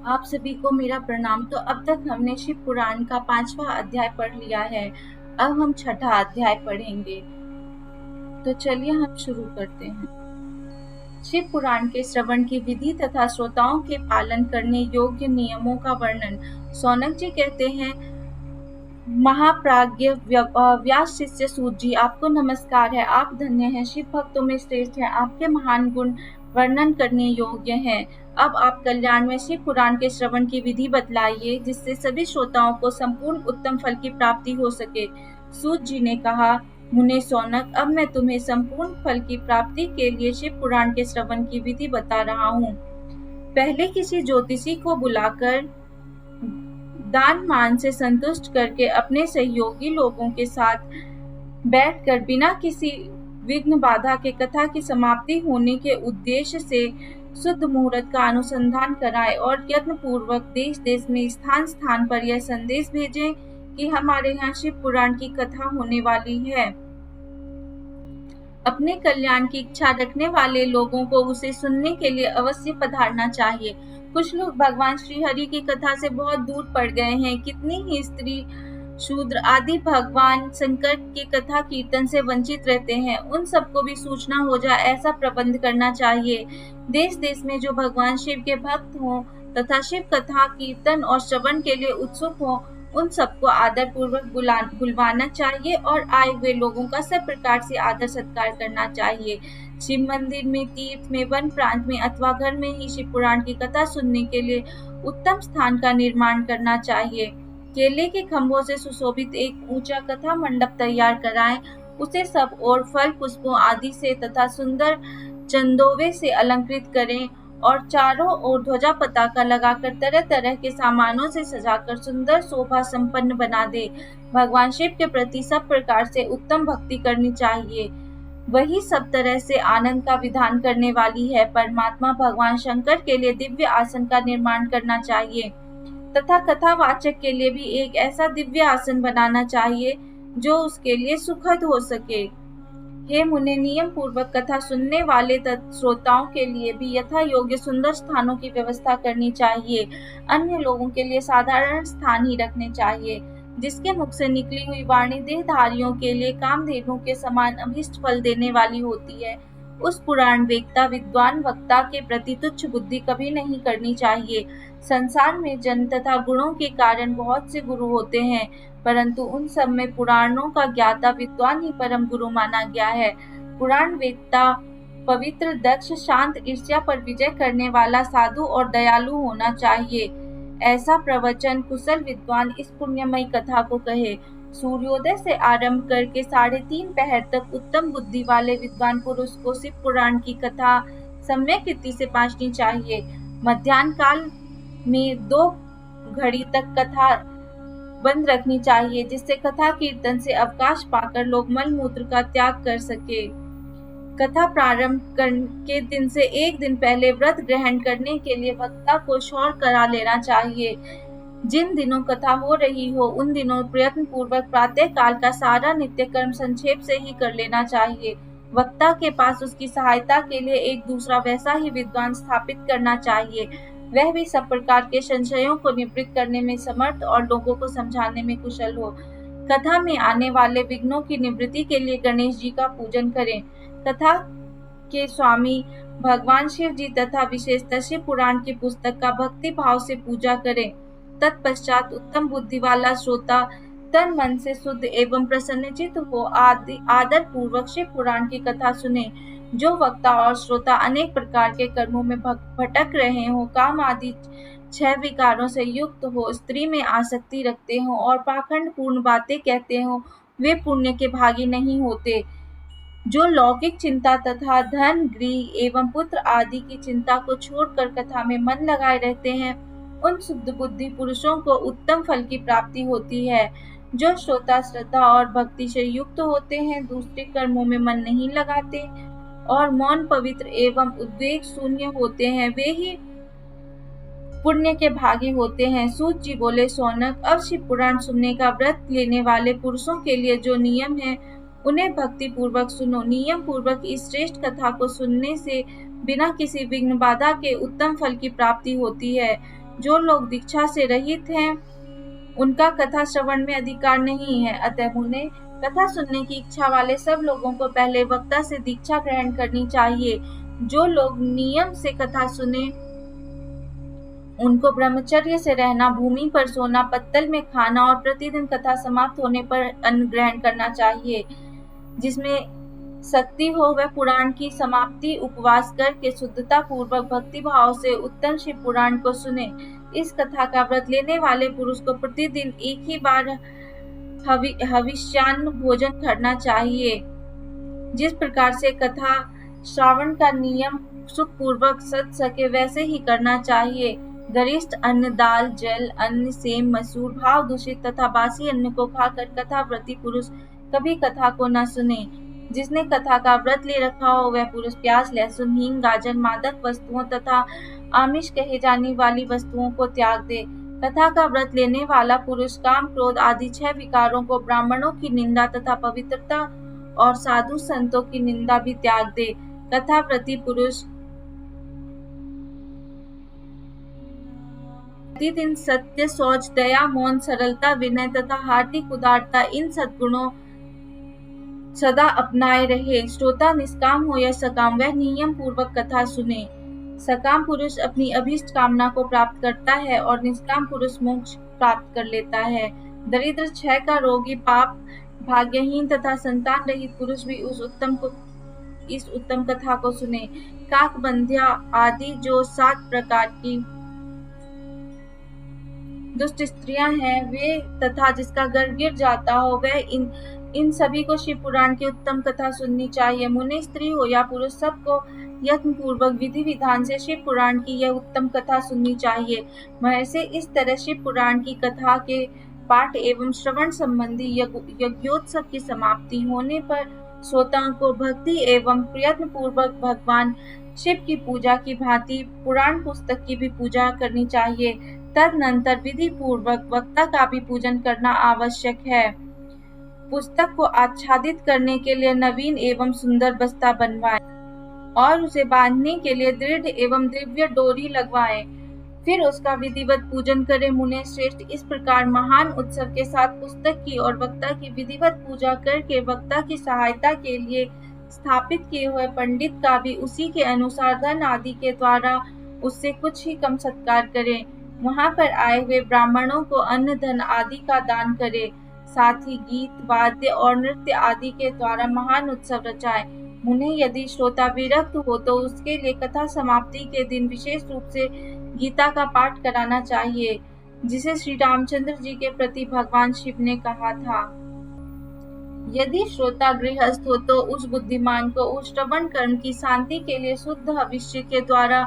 आप सभी को मेरा प्रणाम। तो अब तक हमने शिव पुराण का 5वां अध्याय पढ़ लिया है। अब हम 6ठा अध्याय पढ़ेंगे। तो चलिए हम शुरू करते हैं। शिव पुराण के श्रवण की विधि तथा श्रोताओं के पालन करने योग्य नियमों का वर्णन। सौनक जी कहते हैं, महाप्राज्ञ व्यास शिष्य सूत जी, आपको नमस्कार है। आप धन्य हैं, शिव भक्तों में श्रेष्ठ हैं। आपके महान गुण वर्णन करने योग्य हैं। अब आप कल्याण में शिव पुराण के श्रवण की विधि बतलाइए, जिससे सभी श्रोताओं को संपूर्ण उत्तम फल की प्राप्ति हो सके। सूत जी ने कहा, मुने सौनक, अब मैं तुम्हें संपूर्ण फल की प्राप्ति के लिए शिव पुराण के श्रवण की विधि बता रहा हूँ। पहले किसी ज्योतिषी को बुलाकर दान मान से संतुष्ट करके अपने सहयोगी लोगों के साथ बैठकर बिना किसी विघ्न बाधा के कथा की समाप्ति होने के उद्देश्य से शुद्ध मुहूर्त का अनुसंधान कराएं और यत्न पूर्वक देश देश में स्थान स्थान पर यह संदेश भेजें कि हमारे यहाँ शिव पुराण की कथा होने वाली है। अपने कल्याण की इच्छा रखने वाले लोगों को उसे सुनने के लिए अवश्य पधारना चाहिए। कुछ लोग भगवान श्री हरि की कथा से बहुत दूर पड़ गए हैं। कितनी ही स्त्री, शूद्र आदि भगवान शंकर की कथा कीर्तन से वंचित रहते हैं। उन सबको भी सूचना हो जाए, ऐसा प्रबंध करना चाहिए। देश देश में जो भगवान शिव के भक्त हों तथा शिव कथा कीर्तन और श्रवण के लिए उत्सुक हों, उन सबको आदर पूर्वक बुलवाना चाहिए और आए हुए लोगों का सब प्रकार से आदर सत्कार करना चाहिए। शिव मंदिर में, तीर्थ में, वन प्रांत में अथवा घर में ही शिव पुराण की कथा सुनने के लिए उत्तम स्थान का निर्माण करना चाहिए। केले के खंभों से सुशोभित एक ऊंचा कथा मंडप तैयार कराएं। उसे सब और फल पुष्पों आदि से तथा सुंदर चंदोवे से अलंकृत करें और चारों ओर ध्वजा पताका लगाकर तरह तरह के सामानों से सजाकर सुंदर शोभा संपन्न बना दे। भगवान शिव के प्रति सब प्रकार से उत्तम भक्ति करनी चाहिए। वही सब तरह से आनंद का विधान करने वाली है। परमात्मा भगवान शंकर के लिए दिव्य आसन का निर्माण करना चाहिए तथा कथावाचक के लिए भी एक ऐसा दिव्य आसन बनाना चाहिए जो उसके लिए सुखद हो सके। हे मुने, नियम पूर्वक कथा सुनने वाले श्रोताओं के लिए भी यथा योग्य सुंदर स्थानों की व्यवस्था करनी चाहिए। अन्य लोगों के लिए साधारण स्थान ही रखने चाहिए। जिसके मुख से निकली हुई वाणी देहधारियों के लिए कामधेनु के समान अभीष्ट फल देने वाली होती है, उस पुराण वेत्ता विद्वान वक्ता के प्रति तुच्छ बुद्धि कभी नहीं करनी चाहिए। संसार में जन्म तथा गुणों के कारण बहुत से गुरु होते हैं, परंतु उन सब में पुराणों का ज्ञाता विद्वान ही परम गुरु माना गया है। पुराण वेत्ता पवित्र, दक्ष, शांत, ईर्ष्या पर विजय करने वाला, साधु और दयालु होना चाहिए। ऐसा प्रवचन कुशल विद्वान इस पुण्यमयी कथा को कहे। सूर्योदय से आरंभ करके 3:30 पहर तक उत्तम बुद्धि वाले विद्वान पुरुष को शिव पुराण की कथा सम्यक रीति से बांटनी चाहिए। मध्याह्न काल में 2 घड़ी तक कथा बंद रखनी चाहिए, जिससे कथा कीर्तन से अवकाश पाकर लोग मल मूत्र का त्याग कर सके। कथा प्रारंभ के दिन से 1 दिन पहले व्रत ग्रहण करने के लिए वक्ता को शौर करा लेना चाहिए। जिन दिनों कथा हो रही हो, उन दिनों प्रयत्न पूर्वक प्रातः काल का सारा नित्य कर्म संक्षेप से ही कर लेना चाहिए। वक्ता के पास उसकी सहायता के लिए एक दूसरा वैसा ही विद्वान स्थापित करना चाहिए। वह भी सब प्रकार के संशयों को निवृत्त करने में समर्थ और लोगों को समझाने में कुशल हो। कथा में आने वाले विघ्नों की निवृत्ति के लिए गणेश जी का पूजन करें। कथा के स्वामी भगवान शिव जी तथा विशेषतः शिव पुराण की पुस्तक का भक्ति भाव से पूजा करें। तत्पश्चात उत्तम बुद्धि वाला श्रोता तन मन से शुद्ध एवं प्रसन्नचित्त हो आदर पूर्वक शिव पुराण की कथा सुने। जो वक्ता और श्रोता अनेक प्रकार के कर्मों में भटक रहे हो, काम आदि 6 विकारों से युक्त हो, स्त्री में आसक्ति रखते हो और पाखंड पूर्ण बातें कहते हो, वे पुण्य के भागी नहीं होते। जो लौकिक चिंता तथा धन, गृह एवं पुत्र आदि की चिंता को छोड़कर कथा में मन लगाए रहते हैं, उन शुद्ध बुद्धि पुरुषों को उत्तम फल की प्राप्ति होती है। जो श्रोता श्रद्धा और भक्ति से युक्त होते हैं, दूसरे कर्मों में मन नहीं लगाते और मौन, पवित्र एवं उद्वेग शून्य होते हैं, वे ही पुण्य के भागी होते हैं। सूत जी बोले, सौनक, अब शिव पुराण सुनने का व्रत लेने वाले पुरुषों के लिए जो नियम है, उन्हें भक्ति पूर्वक सुनो। नियम पूर्वक इस श्रेष्ठ कथा को सुनने से बिना किसी विघ्न बाधा के उत्तम फल की प्राप्ति होती है। जो लोग दीक्षा से रहित हैं उनका कथा श्रवण में अधिकार नहीं है। अतः उन्हें कथा सुनने की इच्छा वाले सब लोगों को पहले वक्ता से दीक्षा ग्रहण करनी चाहिए। जो लोग नियम से कथा सुने उनको ब्रह्मचर्य से रहना, भूमि पर सोना, पत्तल में खाना और प्रतिदिन कथा समाप्त होने पर अन्न ग्रहण करना चाहिए। जिसमें शक्ति हो वह पुराण की समाप्ति उपवास करके शुद्धता पूर्वक भक्ति भाव से उत्तम शिव पुराण को सुने। इस कथा का व्रत लेने वाले पुरुष को प्रतिदिन एक ही बार हविष्यान्न भोजन करना चाहिए। जिस प्रकार से कथा श्रावण का नियम सुखपूर्वक सज सके वैसे ही करना चाहिए। गरिष्ठ अन्न, दाल, जल, अन्न, सेम, मसूर, भाव दूषित तथा बासी अन्न को खाकर कथा व्रती पुरुष कभी कथा को न सुने। जिसने कथा का व्रत ले रखा हो वह पुरुष प्याज, लहसुन, हींग, गाजर, मादक वस्तुओं तथा आमिष कहे जाने वाली वस्तुओं को त्याग दे। कथा का व्रत लेने वाला पुरुष काम, क्रोध आदि 6 विकारों को, ब्राह्मणों की निंदा तथा पवित्रता और साधु संतों की निंदा भी त्याग दे। कथा व्रती पुरुष प्रतिदिन सत्य, शौच, दया, मौन, सरलता, विनय तथा हार्दिक उदारता इन सद्गुणों सदा अपनाए रहे। श्रोता निष्काम हो या सकाम वह नियम पूर्वक कथा सुने। सकाम पुरुष अपनी अभीष्ट कामना को प्राप्त करता है और निष्काम पुरुष मोक्ष प्राप्त कर लेता है। दरिद्र, क्षय का रोगी, पाप भाग्यहीन तथा संतान रहित पुरुष भी इस उत्तम कथा को सुने। काक, बंध्या आदि जो 7 प्रकार की दुष्ट स्त्रियां हैं वे तथा जिसका घर गिर जाता हो वह इन सभी को शिव पुराण की उत्तम कथा सुननी चाहिए। मुनि, स्त्री हो या पुरुष सबको यत्न पूर्वक विधि विधान से शिव पुराण की यह उत्तम कथा सुननी चाहिए। महर्षि, इस तरह शिव पुराण की कथा के पाठ एवं श्रवण संबंधी यज्ञोत्सव की समाप्ति होने पर श्रोताओं को भक्ति एवं प्रयत्न पूर्वक भगवान शिव की पूजा की भांति पुराण पुस्तक की भी पूजा करनी चाहिए। तदनंतर विधि पूर्वक वक्ता का भी पूजन करना आवश्यक है। पुस्तक को आच्छादित करने के लिए नवीन एवं सुंदर बस्ता बनवाएं और उसे बांधने के लिए दृढ़ एवं दिव्य डोरी लगवाएं। फिर उसका विधिवत पूजन करें। मुने श्रेष्ठ, इस प्रकार महान उत्सव के साथ पुस्तक की और वक्ता की विधिवत पूजा करके वक्ता की सहायता के लिए स्थापित किए हुए पंडित का भी उसी के अनुसार धन आदि के द्वारा उससे कुछ ही कम सत्कार करें। वहां पर आए हुए ब्राह्मणों को अन्न, धन आदि का दान करें। साथ ही गीत, वाद्य और नृत्य आदि के द्वारा महान उत्सव रचाएं। मुने, यदि श्रोता विरक्त हो तो उसके लिए कथा समाप्ति के दिन विशेष रूप से गीता का पाठ कराना चाहिए, जिसे श्री रामचंद्र जी के प्रति भगवान शिव ने कहा था। यदि श्रोता गृहस्थ हो तो उस बुद्धिमान को उस श्रवण कर्म की शांति के लिए शुद्ध हविष्य के द्वारा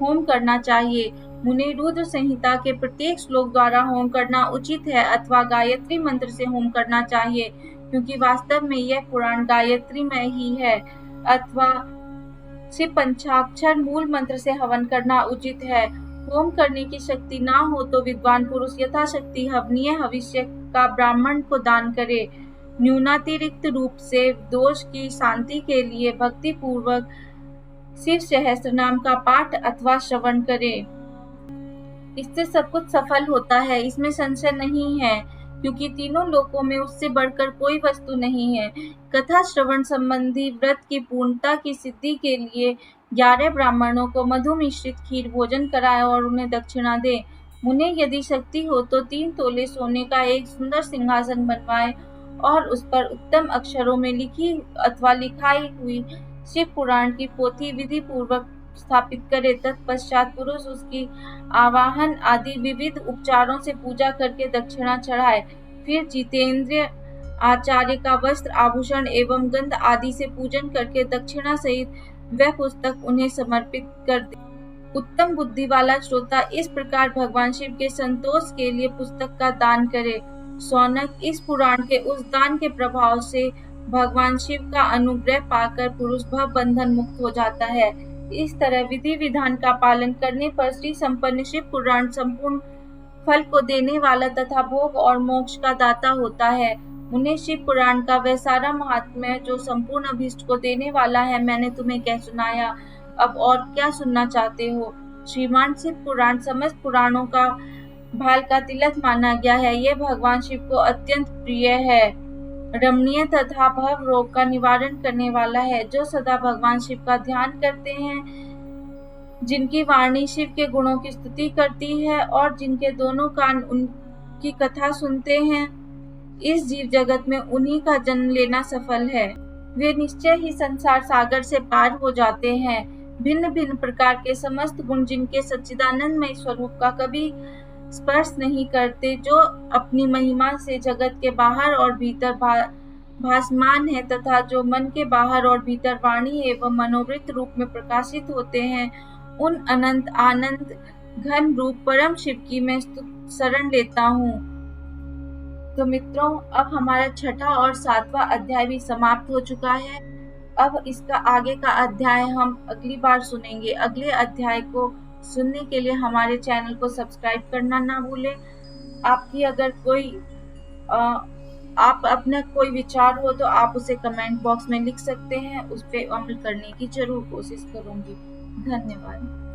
होम करना चाहिए। मुनि, रुद्र संहिता के प्रत्येक श्लोक द्वारा होम करना उचित है अथवा गायत्री मंत्र से होम करना चाहिए, क्योंकि वास्तव में यह पुराण गायत्री में ही है। अथवा शिव पंचाक्षर मूल मंत्र से हवन करना उचित है। होम करने की शक्ति ना हो तो विद्वान पुरुष यथाशक्ति हवनीय हविष्य का ब्राह्मण को दान करे। न्यूनातिरिक्त रूप से दोष की शांति के लिए भक्ति पूर्वक शिव सहस्त्र नाम का पाठ अथवा श्रवण करे। इससे सब कुछ सफल होता है, इसमें संशय नहीं है, क्योंकि तीनों लोकों में उससे बढ़कर कोई वस्तु नहीं है। कथा श्रवण संबंधी व्रत की पूर्णता की सिद्धि के लिए 11 ब्राह्मणों को मधु मिश्रित खीर भोजन कराए और उन्हें दक्षिणा दे। मुने, यदि शक्ति हो तो 3 तोले सोने का एक सुंदर सिंहासन बनवाए और उस पर उत्तम अक्षरों में लिखी अथवा लिखाई हुई शिव पुराण की पोथी विधि पूर्वक स्थापित करे। तत्पश्चात पुरुष उसकी आवाहन आदि विविध उपचारों से पूजा करके दक्षिणा चढ़ाए। फिर जितेंद्रिय आचार्य का वस्त्र, आभूषण एवं गंध आदि से पूजन करके दक्षिणा सहित वह पुस्तक उन्हें समर्पित कर दे। उत्तम बुद्धि वाला श्रोता इस प्रकार भगवान शिव के संतोष के लिए पुस्तक का दान करे। सौनक, इस पुराण के उस दान के प्रभाव से भगवान शिव का अनुग्रह पाकर पुरुष भव बंधन मुक्त हो जाता है। इस तरह विधि विधान का पालन करने पर श्री संपन्न शिव पुराण संपूर्ण फल को देने वाला तथा भोग और मोक्ष का दाता होता है। उन्हें शिव पुराण का वह सारा महात्म्य जो संपूर्ण अभीष्ट को देने वाला है मैंने तुम्हें कह सुनाया। अब और क्या सुनना चाहते हो? श्रीमान शिव पुराण समस्त पुराणों का भाल का तिलक माना गया है। यह भगवान शिव को अत्यंत प्रिय है, रमणीय तथा भव रोग का निवारण करने वाला है। जो सदा भगवान शिव का ध्यान करते हैं, जिनकी वाणी शिव के गुणों की स्तुति करती है और जिनके दोनों कान उनकी कथा सुनते हैं, इस जीव जगत में उन्हीं का जन्म लेना सफल है। वे निश्चय ही संसार सागर से पार हो जाते हैं। भिन्न भिन्न प्रकार के समस्त गुण जिनके सच्चिदानंदमय स्वरूप का कभी स्पर्श नहीं करते, जो अपनी महिमा से जगत के बाहर और भीतर भासमान है तथा जो मन के बाहर और भीतर वाणी एवं मनोवृत्त रूप में प्रकाशित होते हैं, उन अनंत आनंद घन रूप परम शिव की मैं शरण लेता हूँ। तो मित्रों, अब हमारा 6वां और 7वां अध्याय भी समाप्त हो चुका है। अब इसका आगे का अध्याय हम अगली बार सुनेंगे। अगले अध्याय को सुनने के लिए हमारे चैनल को सब्सक्राइब करना ना भूलें। आपकी अगर आप अपना कोई विचार हो तो आप उसे कमेंट बॉक्स में लिख सकते हैं। उस पर अमल करने की जरूर कोशिश करूंगी। धन्यवाद।